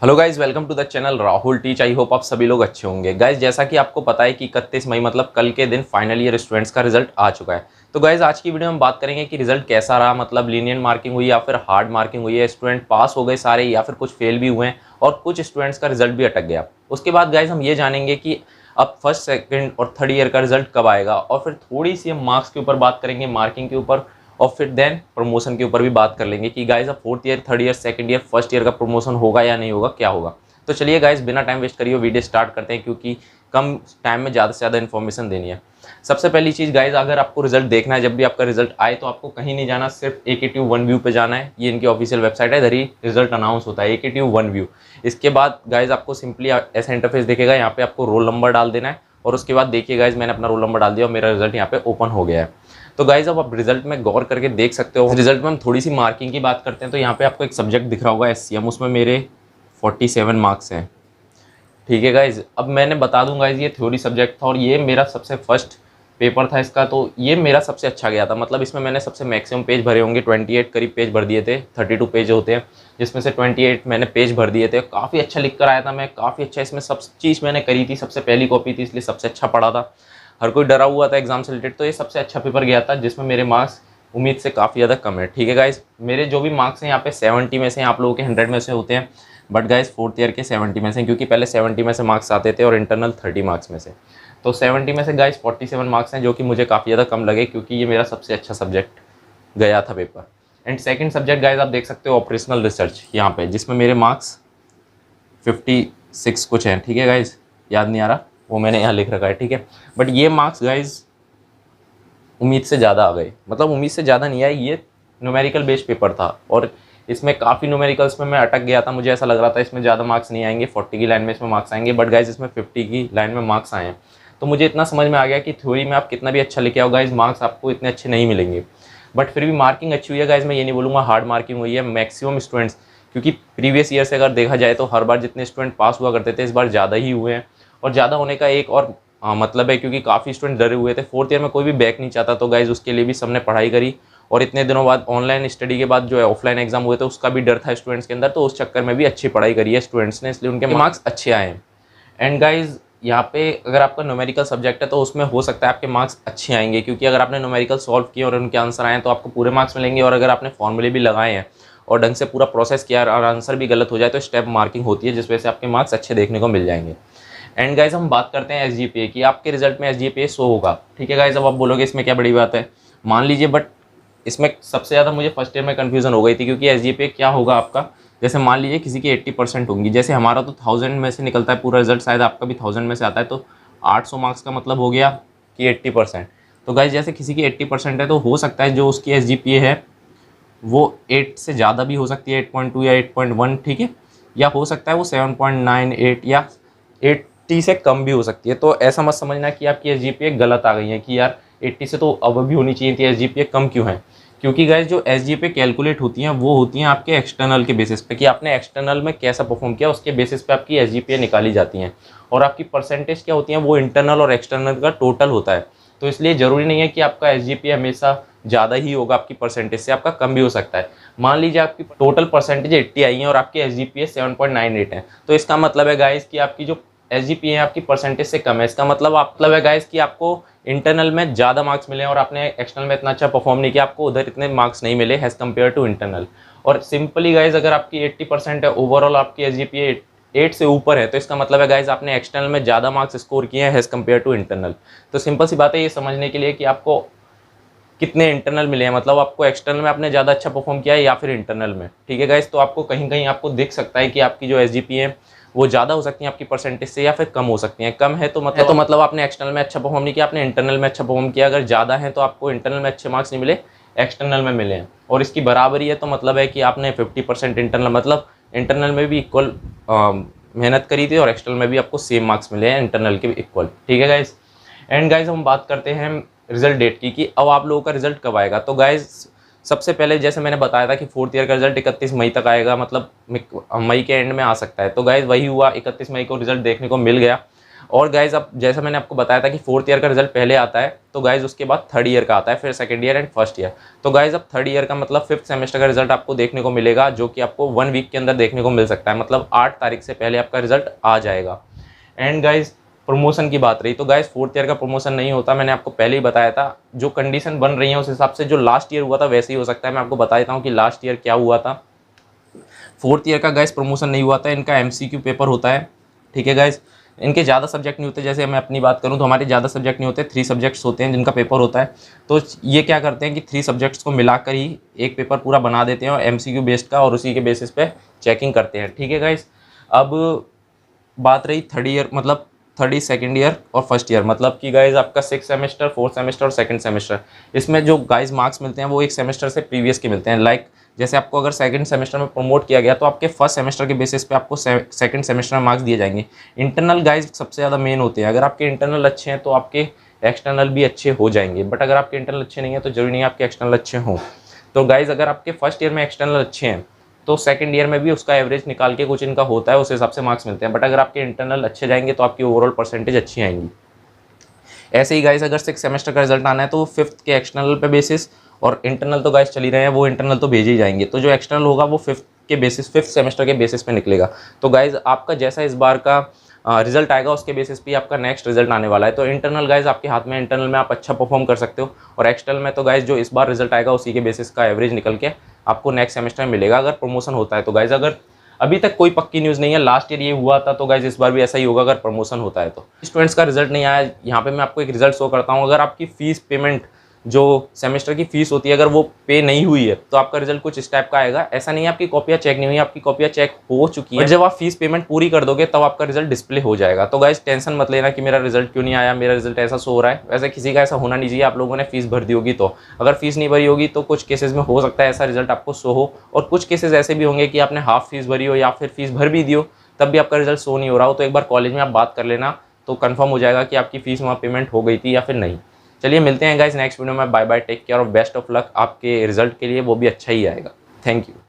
Hello guys, welcome to the channel Rahul teach. I hope आप सभी लोग अच्छे होंगे। गाइज, जैसा कि आपको पता है कि 31 मई मतलब कल के दिन फाइनल ईयर स्टूडेंट्स का रिजल्ट आ चुका है। तो गाइज, आज की वीडियो में बात करेंगे कि रिजल्ट कैसा रहा, मतलब लीनियर मार्किंग हुई या फिर हार्ड मार्किंग हुई है, स्टूडेंट पास हो गए सारे या फिर कुछ फेल भी हुए हैं और कुछ स्टूडेंट्स का रिजल्ट भी अटक गया। उसके बाद गाइज हम ये जानेंगे कि अब फर्स्ट सेकेंड और थर्ड ईयर का रिजल्ट कब आएगा, और फिर थोड़ी सी हम मार्क्स के ऊपर बात करेंगे, मार्किंग के ऊपर, और फिर देन प्रमोशन के ऊपर भी बात कर लेंगे कि गाइज अब fourth year, third year, second year, first year का प्रमोशन होगा या नहीं होगा, क्या होगा। तो चलिए गाइज, बिना टाइम वेस्ट करिए वीडियो स्टार्ट करते हैं, क्योंकि कम टाइम में ज़्यादा से ज़्यादा इन्फॉर्मेशन देनी है। सबसे पहली चीज़ गाइज, अगर आपको रिजल्ट देखना है, जब भी आपका रिजल्ट आए तो आपको कहीं नहीं जाना, सिर्फ AKTU वन व्यू पे जाना है। ये इनकी ऑफिशियल वेबसाइट है, इधर ही रिजल्ट अनाउंस होता है, AKTU वन व्यू। इसके बाद गाइज आपको सिंपली ऐसा इंटरफेस दिखेगा, यहाँ पे आपको रोल नंबर डाल देना है और उसके बाद देखिए गाइज, मैंने अपना रोल नंबर डाल दिया और मेरा रिजल्ट यहाँ पे ओपन हो गया है। तो गाइज अब आप रिजल्ट में गौर करके देख सकते हो। रिजल्ट में हम थोड़ी सी मार्किंग की बात करते हैं तो यहाँ पे आपको एक सब्जेक्ट दिख रहा होगा SCM, उसमें मेरे 47 मार्क्स हैं। ठीक है गाइज, अब मैंने बता दूं गाइज, ये थ्योरी सब्जेक्ट था और ये मेरा सबसे फर्स्ट पेपर था इसका, तो ये मेरा सबसे अच्छा गया था। मतलब इसमें मैंने सबसे मैक्सिमम पेज भरे होंगे, 28 करीब पेज भर दिए थे। 32 पेज होते हैं, जिसमें से 28 मैंने पेज भर दिए थे। काफ़ी अच्छा लिख कर आया था मैं, काफ़ी अच्छा इसमें सब चीज़ मैंने करी थी। सबसे पहली कॉपी थी, इसलिए सबसे अच्छा पढ़ा था। हर कोई डरा हुआ था एग्जाम से रिलेटेड, तो ये सबसे अच्छा पेपर गया था, जिसमें मेरे मार्क्स उम्मीद से काफ़ी ज़्यादा कम है। ठीक है गाइज, मेरे जो भी मार्क्स हैं यहाँ पे 70 में से, आप लोगों के 100 में से होते हैं, बट गाइज फोर्थ ईयर के 70 में से, क्योंकि पहले 70 में से मार्क्स आते थे और इंटरनल 30 मार्क्स में से। तो 70 में से गाइज 47 मार्क्स हैं, जो कि मुझे काफ़ी ज़्यादा कम लगे, क्योंकि ये मेरा सबसे अच्छा सब्जेक्ट गया था paper. And second subject guys आप देख सकते हो ऑपरेशनल रिसर्च यहाँ पे, जिसमें मेरे मार्क्स 56 कुछ हैं। ठीक है गाइज, याद नहीं आ रहा, वो मैंने यहाँ लिख रखा है। ठीक है, बट ये मार्क्स गाइज उम्मीद से ज़्यादा आ गए, मतलब उम्मीद से ज़्यादा नहीं आए। ये न्यूमेरिकल बेस्ड पेपर था और इसमें काफ़ी न्यूमेरिकल्स में मैं अटक गया था। मुझे ऐसा लग रहा था इसमें ज़्यादा मार्क्स नहीं आएंगे, 40 की लाइन में इसमें मार्क्स आएंगे, बट गाइज इसमें 50 की लाइन में मार्क्स आए हैं। तो मुझे इतना समझ में आ गया कि थ्योरी में आप कितना भी अच्छा लिखे आओ गाइज, मार्क्स आपको इतने अच्छे नहीं मिलेंगे। बट फिर भी मार्किंग अच्छी हुई है गाइज, मैं ये नहीं बोलूँगा हार्ड मार्किंग हुई है। मैक्सिमम स्टूडेंट्स, क्योंकि प्रीवियस ईयर से अगर देखा जाए तो हर बार जितने स्टूडेंट पास हुआ करते थे, इस बार ज़्यादा ही हुए हैं। और ज़्यादा होने का एक और मतलब है, क्योंकि काफ़ी स्टूडेंट डरे हुए थे। फोर्थ ईयर में कोई भी बैक नहीं चाहता, तो गाइज उसके लिए भी सबने पढ़ाई करी। और इतने दिनों बाद ऑनलाइन स्टडी के बाद जो है ऑफलाइन एग्जाम हुए थे, उसका भी डर था स्टूडेंट्स के अंदर, तो उस चक्कर में भी अच्छी पढ़ाई करी है स्टूडेंट्स ने, इसलिए उनके मार्क्स अच्छे आए हैं। एंड गाइज यहाँ पे अगर आपका न्यूमेरिकल सब्जेक्ट है तो उसमें हो सकता है आपके मार्क्स अच्छे आएंगे, क्योंकि अगर आपने न्यूमेरिकल सॉल्व किए और उनके आंसर आए तो आपको पूरे मार्क्स मिलेंगे। और अगर आपने फॉर्मूले भी लगाए हैं और ढंग से पूरा प्रोसेस किया और आंसर भी गलत हो जाए तो स्टेप मार्किंग होती है, जिस वजह से आपके मार्क्स अच्छे देखने को मिल जाएंगे। एंड गाइज हम बात करते हैं SGPA की। आपके रिजल्ट में SGPA शो होगा। ठीक है गाइज, अब आप बोलोगे इसमें क्या बड़ी बात है, मान लीजिए, बट इसमें सबसे ज़्यादा मुझे फर्स्ट ईयर में कन्फ्यूजन हो गई थी, क्योंकि SGPA क्या होगा आपका। जैसे मान लीजिए किसी की 80% होंगी, जैसे हमारा तो 1000 में से निकलता है पूरा रिजल्ट, शायद आपका भी 1000 में से आता है, तो 800 मार्क्स का मतलब हो गया कि 80%। तो गाइज जैसे किसी की 80% है, तो हो सकता है जो उसकी SGPA है वो 8 से ज़्यादा भी हो सकती है, 8.2 या 8.1। ठीक है, या हो सकता है वो 7.9, 8 या 80 से कम भी हो सकती है। तो ऐसा मत समझना कि आपकी SGPA गलत आ गई है कि यार 80 से तो अब भी होनी चाहिए थी, SGPA कम क्यों है। क्योंकि गाइज जो SGPA कैलकुलेट होती हैं वो होती हैं आपके एक्सटर्नल के बेसिस पे, कि आपने एक्सटर्नल में कैसा परफॉर्म किया, उसके बेसिस पे आपकी SGPA निकाली जाती हैं। और आपकी परसेंटेज क्या होती है, वो इंटरनल और एक्सटर्नल का टोटल होता है। तो इसलिए ज़रूरी नहीं है कि आपका SGPA हमेशा ज़्यादा ही होगा आपकी परसेंटेज से, आपका कम भी हो सकता है। मान लीजिए आपकी टोटल परसेंटेज 80 आई है और आपकी SGPA 7.98 है, तो इसका मतलब है गाइज कि आपकी जो SGPA है आपकी परसेंटेज से कम है। इसका मतलब है गाइज कि आपको इंटरनल में ज़्यादा मार्क्स मिले और आपने एक्सटर्नल में इतना अच्छा परफॉर्म नहीं किया, आपको उधर इतने मार्क्स नहीं मिले हैज़ कम्पेयर टू इंटरनल। और सिंपली गाइज अगर आपकी 80% है ओवरऑल, आपकी SGPA 8 से ऊपर है, तो इसका मतलब है गाइज आपने एक्सटर्नल में ज़्यादा मार्क्स स्कोर किए हैं हैज़ कम्पेयर टू इंटरनल। तो सिंपल सी बात है ये समझने के लिए कि आपको कितने इंटरनल मिले हैं, मतलब आपको एक्सटर्नल में आपने ज़्यादा अच्छा परफॉर्म किया है या फिर इंटरनल में। ठीक है गाइज, तो आपको कहीं कहीं आपको दिख सकता है कि आपकी जो SGPA है वो ज़्यादा हो सकती है आपकी परसेंटेज से, या फिर कम हो सकती हैं। कम है तो मतलब आपने एक्सटर्नल में अच्छा परफॉर्म नहीं किया, आपने इंटरनल में अच्छा परफॉर्म किया। अगर ज़्यादा है तो आपको इंटरनल में अच्छे मार्क्स नहीं मिले, एक्सटर्नल में मिले हैं। और इसकी बराबरी है तो मतलब है कि आपने 50% इंटरनल, मतलब इंटरनल में भी इक्वल मेहनत करी थी और एक्सटर्नल में भी आपको सेम मार्क्स मिले हैं इंटरनल के इक्वल। ठीक है गाइज, एंड गाइज हम बात करते हैं रिजल्ट डेट की, कि अब आप लोगों का रिजल्ट कब आएगा। तो गाइज सबसे पहले जैसे मैंने बताया था कि फोर्थ ईयर का रिजल्ट 31 मई तक आएगा, मतलब मई के एंड में आ सकता है। तो गाइज वही हुआ, 31 मई को रिजल्ट देखने को मिल गया। और गाइज अब जैसा मैंने आपको बताया था कि फोर्थ ईयर का रिजल्ट पहले आता है, तो गाइज उसके बाद थर्ड ईयर का आता है, फिर second year and first year. तो गाइज अब थर्ड ईयर का मतलब फिफ्थ सेमेस्टर का रिजल्ट आपको देखने को मिलेगा, जो कि आपको 1 वीक के अंदर देखने को मिल सकता है, मतलब 8 तारीख से पहले आपका रिजल्ट आ जाएगा। एंड गाइज प्रमोशन की बात रही तो गाइज फोर्थ ईयर का प्रमोशन नहीं होता, मैंने आपको पहले ही बताया था। जो कंडीशन बन रही है उस हिसाब से जो लास्ट ईयर हुआ था वैसे ही हो सकता है। मैं आपको बता देता हूँ कि लास्ट ईयर क्या हुआ था। फोर्थ ईयर का गाइज प्रमोशन नहीं हुआ था, इनका MCQ पेपर होता है, ठीक है गाइज। इनके ज़्यादा सब्जेक्ट नहीं होते, जैसे मैं अपनी बात करूँ तो हमारे ज़्यादा सब्जेक्ट नहीं होते, 3 सब्जेक्ट्स होते हैं जिनका पेपर होता है। तो ये क्या करते हैं कि 3 सब्जेक्ट्स को मिलाकर ही एक पेपर पूरा बना देते हैं और MCQ बेस्ड का, और उसी के बेसिस पे चेकिंग करते हैं, ठीक है गाइज। अब बात रही थर्ड ईयर, मतलब थर्ड ईयर, सेकेंड ईयर और फर्स्ट ईयर, मतलब कि गाइज आपका 6 सेमेस्टर, 4th सेमेस्टर और सेकंड सेमेस्टर, इसमें जो गाइज मार्क्स मिलते हैं वो एक सेमेस्टर से प्रीवियस के मिलते हैं। लाइक जैसे आपको अगर सेकंड सेमेस्टर में प्रमोट किया गया तो आपके फर्स्ट सेमेस्टर के बेसिस पे आपको सेकंड सेमेस्टर में मार्क्स दिए जाएंगे। इंटरनल गाइज सबसे ज़्यादा मेन होते हैं, अगर आपके इंटरनल अच्छे हैं तो आपके एक्सटर्नल भी अच्छे हो जाएंगे, बट अगर आपके इंटरनल अच्छे नहीं है तो जरूरी नहीं है आपके एक्सटर्नल अच्छे हों। तो गाइज अगर आपके फर्स्ट ईयर में एक्सटर्नल अच्छे हैं तो सेकंड ईयर में भी उसका एवरेज निकाल के कुछ इनका होता है, उस हिसाब से मार्क्स मिलते हैं। बट अगर आपके इंटरनल अच्छे जाएंगे तो आपकी ओवरऑल परसेंटेज अच्छी आएंगी। ऐसे ही गाइस अगर 6 सेमेस्टर का रिजल्ट आना है तो 5th के एक्सटर्नल पे बेसिस, और इंटरनल तो गाइस चल ही रहे हैं, वो इंटरनल तो भेजे ही जाएंगे। तो जो एक्सटर्नल होगा वो 5th के बेसिस, 5th सेमेस्टर के बेसिस पे निकलेगा। तो गाइस आपका जैसा इस बार का रिजल्ट आएगा उसके बेसिस पे आपका नेक्स्ट रिजल्ट आने वाला है। तो इंटरनल गाइस आपके हाथ में, इंटरनल में आप अच्छा परफॉर्म कर सकते हो, और एक्सटर्नल में तो गाइस जो इस बार रिजल्ट आएगा उसी के बेसिस का एवरेज निकल के आपको नेक्स्ट सेमेस्टर में मिलेगा अगर प्रमोशन होता है। तो गाइस अगर अभी तक कोई पक्की न्यूज़ नहीं है, लास्ट ईयर ये हुआ था तो गाइस इस बार भी ऐसा ही होगा अगर प्रमोशन होता है तो। स्टूडेंट्स का रिजल्ट नहीं आया, यहाँ पे मैं आपको एक रिजल्ट शो करता हूँ। अगर आपकी फीस पेमेंट, जो सेमेस्टर की फीस होती है, अगर वो पे नहीं हुई है तो आपका रिजल्ट कुछ इस टाइप का आएगा। ऐसा नहीं है आपकी कॉपियाँ चेक नहीं हुई, आपकी कॉपियाँ चेक हो चुकी है। जब आप फीस पेमेंट पूरी कर दोगे तब आपका रिजल्ट डिस्प्ले हो जाएगा। तो गाइस टेंशन मत लेना कि मेरा रिजल्ट क्यों नहीं आया, मेरा रिजल्ट ऐसा शो हो रहा है। वैसे किसी का ऐसा होना नहीं चाहिए, आप लोगों ने फीस भर दी होगी तो। अगर फीस नहीं भरी होगी तो कुछ केसेस में हो सकता है ऐसा रिजल्ट आपको शो हो, और कुछ केसेस ऐसे भी होंगे कि आपने हाफ फीस भरी हो या फिर फीस भर भी दी हो तब भी आपका रिजल्ट शो नहीं हो रहा हो। तो एक बार कॉलेज में आप बात कर लेना, तो कंफर्म हो जाएगा कि आपकी फीस वहाँ पेमेंट हो गई थी या फिर नहीं। चलिए मिलते हैं गाइस नेक्स्ट वीडियो में। बाय बाय, टेक केयर और बेस्ट ऑफ लक आपके रिजल्ट के लिए, वो भी अच्छा ही आएगा। Thank you.